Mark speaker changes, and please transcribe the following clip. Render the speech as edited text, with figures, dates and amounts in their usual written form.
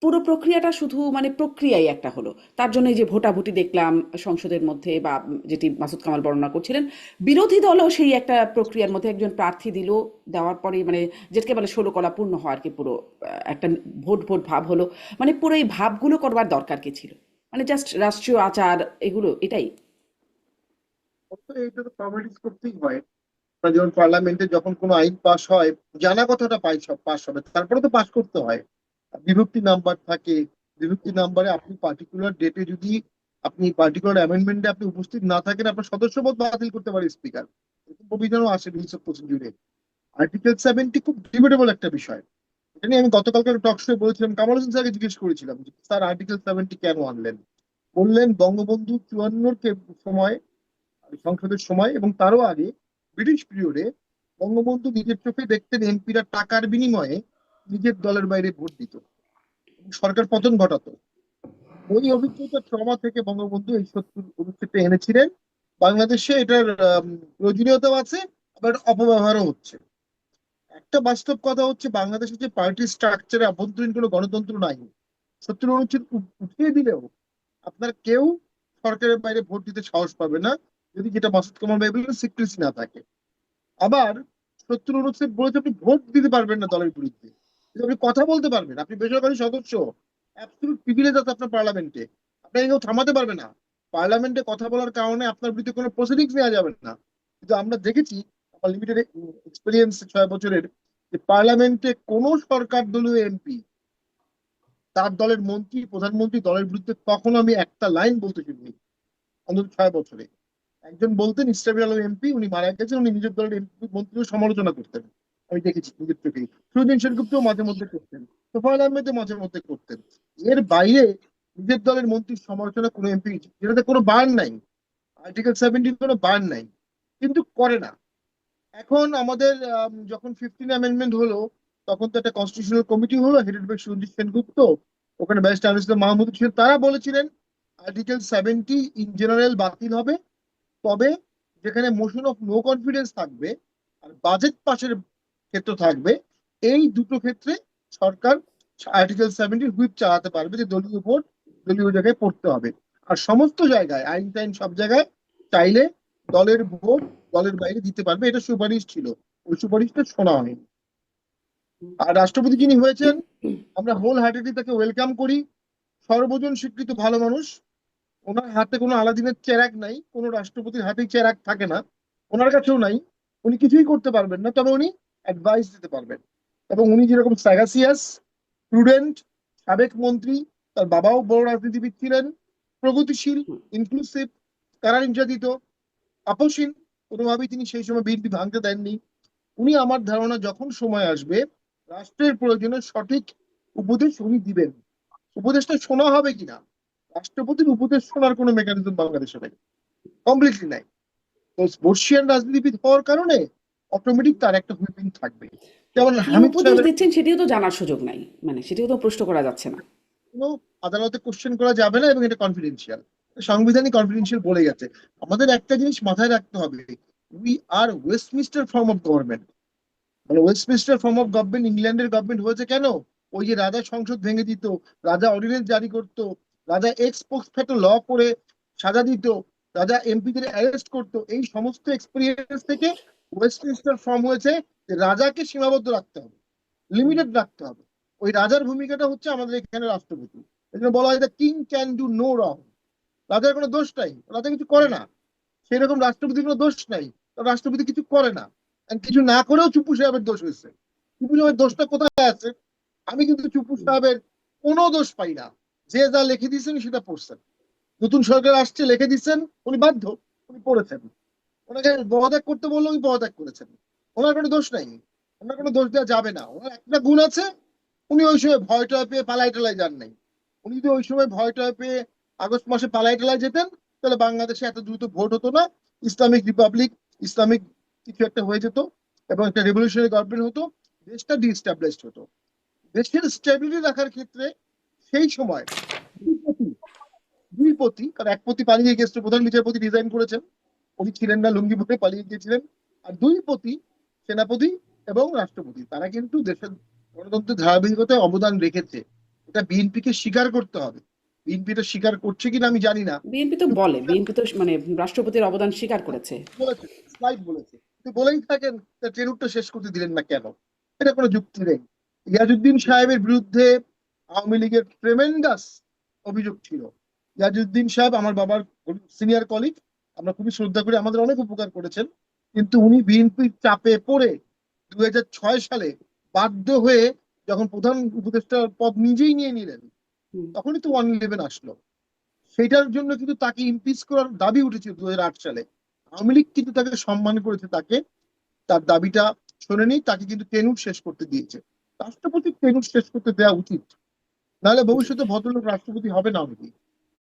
Speaker 1: পুরো প্রক্রিয়াটা শুধু মানে প্রক্রিয়াই একটা হলো। তার জন্য এই যে ভোটাভুটি দেখলাম সংসদের মধ্যে, বা যেটি মাসুদ কামাল বর্ণনা করছিলেন, বিরোধী দলও সেই একটা প্রক্রিয়ার মধ্যে একজন প্রার্থী দিল, দেওয়ার পরে মানে যেটাকে বলে ষোলো কলা পূর্ণ হয় আর কি, পুরো একটা ভোট ভোট ভাব হলো। মানে পুরো এই ভাবগুলো করবার দরকার কি ছিল? মানে জাস্ট রাষ্ট্রীয় আচার এগুলো এটাই।
Speaker 2: তো এটা তো ফর্মালিটিস করতেই হয়। যেমন পার্লামেন্টে যখন কোনো আইন পাস হয়, জানা কথাটা পাই সব পাস হবে, তারপরে তো পাস করতে হয়। বিভক্তি নাম্বার থাকে, বিভক্তি নাম্বারে আপনি পার্টিকুলার ডেটে যদি আপনি পার্টিকুলার অ্যামেন্ডমেন্টে আপনি উপস্থিত না থাকেন, আপনার সদস্যপদ বাতিল করতে পারে স্পিকার। এরকম প্রবিধানও আসে রুলস অফ প্রসিডিউরে। আর্টিকেল 70 খুব ডিবেটেবল একটা বিষয়। এটা নিয়ে আমি গতকালকে টক শো বলেছিলাম, কামাল হোসেন স্যারকে জিজ্ঞেস করেছিলাম যে, স্যার আর্টিকেল 70 কেন আনলেন? বললেন বঙ্গবন্ধু 54 কে সময়, সংসদের সময় এবং তারও আগে ব্রিটিশ পিরিয়ডে বঙ্গবন্ধু নিজের চোখে দেখতেন এমপিরা টাকার বিনিময়ে নিজের দলের বাইরে ভোট দিত এবং সরকার পতন ঘটাতো। ওই অভিজ্ঞতা ট্রমা থেকে বঙ্গবন্ধু এই 70 অনুচ্ছেদটা এনেছিলেন। বাংলাদেশে এটার প্রয়োজনীয়তাও আছে, আবার অপব্যবহারও হচ্ছে। একটা বাস্তব কথা হচ্ছে, বাংলাদেশে যে পার্টি স্ট্রাকচারে আভ্যন্তরীণ কোনো গণতন্ত্র নাই। 70 অনুচ্ছেদ উঠিয়ে দিলেও আপনার কেউ সরকারের বাইরে ভোট দিতে সাহস পাবে না, যদি, যেটা মাসুদ কামাল ভাই বললেন, সিক্রেসি না থাকে। আবার 70 অনুচ্ছেদ বলেছে আপনি ভোট দিতে পারবেন না দলের বিরুদ্ধে, কিন্তু আপনি কথা বলতে পারবেন, আপনি বেসরকারি সদস্য, অ্যাবসলিউট প্রিভিলেজ আছে আপনার পার্লামেন্টে, আপনাকে কেউ থামাতে পারবে না। পার্লামেন্টে কথা বলার কারণে আপনার বিরুদ্ধে কোনো প্রসিডিংস নেওয়া যাবে না। কিন্তু আমরা দেখেছি আমার লিমিটেড এক্সপিরিয়েন্স 6 বছরের, যে পার্লামেন্টে কোনো সরকার দলীয় এমপি, তার দলের মন্ত্রী, প্রধানমন্ত্রী দলের বিরুদ্ধে কখনো আমি একটা লাইন বলতে শুনিনি, অন্তত 6 বছরে। একজন বলতেন, ইসলামী আলম এমপি, উনি মারা গেছেন, উনি নিজের দলের এমপি মন্ত্রীও সমালোচনা করতেন, আমি দেখেছি নিজের চোখেই। সুরদিন সেনগুপ্তও মাঝে মধ্যে করতেন, তোফায়েল আহমেদও মাঝে মধ্যে করতেন। এর বাইরে নিজের দলের মন্ত্রীর সমালোচনা কোনো এমপি, যেটাতে কোনো বার্ন নাই, আর্টিকেল 70 কোনো বার্ন নাই, কিন্তু করে না। এখন আমাদের যখন 15 অ্যামেন্ডমেন্ট হলো, তখন তো একটা কনস্টিটিউশনাল কমিটি হলো হেডেড বাই সুরজিৎ সেনগুপ্ত। ওখানে ব্যারিস্টার আনিস ইসলাম মাহমুদ ছিলেন, তারা বলেছিলেন আর্টিকেল 70 ইন জেনারেল বাতিল হবে, তবে যেখানে মোশন অফ নো কনফিডেন্স থাকবে আর বাজেট পাশের ক্ষেত্র থাকবে, এই দুটো ক্ষেত্রে সরকার আর্টিকেল 70 হুইপ চালাতে পারবে, যে দলীয় ভোট দলীয় জায়গায় পড়তে হবে। আর সমস্ত জায়গায় আইন টাইন সব জায়গায় চাইলে দলের ভোট দলের বাইরে দিতে পারবে, এটা সুপারিশ ছিল। ওই সুপারিশটা শোনা হয়নি। আর রাষ্ট্রপতি যিনি হয়েছেন, আমরা হোল হার্টেডলি তাকে ওয়েলকাম করি। সর্বজন স্বীকৃত ভালো মানুষ। ওনার হাতে কোনো আলাদিনের চেরাগ নাই, কোনো রাষ্ট্রপতির হাতেই চেরাগ থাকে না, ওনার কাছেও নাই। উনি কিছুই করতে পারবেন না, তবে উনি অ্যাডভাইস দিতে পারবেন। এবং উনি যেরকম স্যাগাসিয়াস, প্রুডেন্ট, সাবেক মন্ত্রী, তার বাবাও বড় রাজনীতিবিদ ছিলেন, প্রগতিশীল, ইনক্লুসিভ, কারা নির্যাতিত, আপসীন, কোনোভাবেই তিনি সেই সময় বিএনপি ভাঙতে দেননি। উনি, আমার ধারণা, যখন সময় আসবে রাষ্ট্রের প্রয়োজনে সঠিক উপদেশ উনি দিবেন। উপদেশটা শোনা হবে কিনা, রাষ্ট্রপতির উপদেশ শোনার কোনো মেকানিজম বাংলাদেশে নাই, কমপ্লিটলি নাই। তো বর্ষিয়ান রাজনীতিবিদ হওয়ার কারণে অটোমেটিক তার একটা হুইপিং থাকবে। যেমন
Speaker 1: কি
Speaker 2: হামিদ
Speaker 1: উপদেশ
Speaker 2: সাহেবের
Speaker 1: দিচ্ছেন সেটিও তো জানার সুযোগ নাই, মানে সেটিও তো প্রশ্ন করা যাচ্ছে না।
Speaker 2: কোনো আদালতে কোশ্চেন করা যাবে না, এবং এটা কনফিডেন্সিয়াল, সাংবিধানিক কনফিডেন্সিয়াল বলে গেছে। আমাদের একটা জিনিস মাথায় রাখতে হবে, we are Westminster form of government. মানে ওয়েস্টমিনিস্টার ফর্ম অফ গভর্নমেন্ট ইংল্যান্ডের গভর্নমেন্ট হয়েছে কেন? ওই যে রাজা সংসদ ভেঙে দিত, রাজা অর্ডিন্যান্স জারি করতো, রাজা এক্স পোস্ট ফ্যাক্টো ল করে সাজা দিত, রাজা এমপিদের অ্যারেস্ট করতো, এই সমস্ত এক্সপিরিয়েন্স থেকে ওয়েস্টমিনিস্টার ফর্ম হয়েছে, যে রাজাকে সীমাবদ্ধ রাখতে হবে, লিমিটেড রাখতে হবে। ওই রাজার ভূমিকাটা হচ্ছে আমাদের এখানে রাষ্ট্রপতি। এই জন্য বলা হয় the king can do no wrong. রাজার কোনো দোষ নাই, রাজা কিছু করে না। সেই রকম রাষ্ট্রপতির কোনো দোষ নাই, রাষ্ট্রপতি কিছু করে না। And কিছু না করেও চুপু সাহেবের দোষ হয়েছে। চুপু সাহেবের দোষটা কোথায় আছে? আমি কিন্তু চুপু সাহেবের কোনো দোষ পাই না। যে যা লিখে দিয়েছেন সেটা পড়ছেন, নতুন সরকার আসছে লিখে দিচ্ছেন, উনি বাধ্য, উনি পড়েছেন। ওনাকে পদত্যাগ করতে বললে উনি পদত্যাগ করেছেন, ওনার কোনো দোষ নাই। ওনার কোনো দোষ দেওয়া যাবে না। ওনার একটা গুণ আছে, উনি ওই সময় ভয় টয় পেয়ে পালাই টালাই যান নাই। উনি যদি ওই সময় ভয় টয় পেয়ে আগস্ট মাসে পালাই টালাই যেতেন, তাহলে বাংলাদেশে এত দ্রুত ভোট হতো না, ইসলামিক রিপাবলিক, ইসলামিক কিছু একটা হয়ে যেত, এবং একটা রেভলিউশনারি গভর্নমেন্ট হতো, দেশটা ডিস্টাবলিশড হতো। দেশের স্টেবিলিটি রাখার ক্ষেত্রে সেই সময় দুই পতি, দুই পতি, কারণ এক পতি পালিয়ে গেছে, প্রধান বিচারপতি রিজাইন করেছেন, উনি ছিলেন না, লুঙ্গি পরে পালিয়ে গিয়েছিলেন। আর দুই পতি, সেনাপতি এবং রাষ্ট্রপতি, তারা কিন্তু দেশের গণতন্ত্রের ধারাবাহিকতায় অবদান রেখেছে। এটা বিএনপিকে স্বীকার করতে হবে। বিএনপি এটা স্বীকার করছে কিনা আমি জানি না,
Speaker 1: বিএনপি তো বলে, বিএনপি তো মানে রাষ্ট্রপতির অবদান স্বীকার করেছে।
Speaker 2: বলেছে, স্লাইড বলেছে, কিন্তু বলেই থাকেন তা ট্রেনুরটা শেষ করতে দিলেন না কেন? এটা কোনো যুক্তি নেই। ইয়াজউদ্দিন সাহেবের বিরুদ্ধে আওয়ামী লীগের ট্রেমেন্ডাস অভিযোগ ছিল। ইয়াজউদ্দিন সাহেব আমার বাবার সিনিয়র কলিগ, আমরা খুবই শ্রদ্ধা করি, আমাদের অনেক উপকার করেছেন, কিন্তু উনি বিএনপির চাপে পড়ে 2006 সালে বাধ্য হয়ে যখন প্রধান উপদেষ্টার পদ নিজেই নিয়ে নিলেন,
Speaker 1: হুম।
Speaker 2: তখনই তো 111 আসলো। সেটার জন্য কিন্তু তাকে ইমপিচ করার দাবি উঠেছিল 2008 সালে। আওয়ামী লীগ কিন্তু তাকে সম্মান করেছে, তাকে তার দাবিটা শোনেনি, তাকে কিন্তু টেনুর শেষ করতে দিয়েছে। রাষ্ট্রপতি টেনুর শেষ করতে দেওয়া উচিত, নাহলে
Speaker 1: জি।
Speaker 2: ভবিষ্যতে ভদ্রলোক রাষ্ট্রপতি হবে না অনেকেই।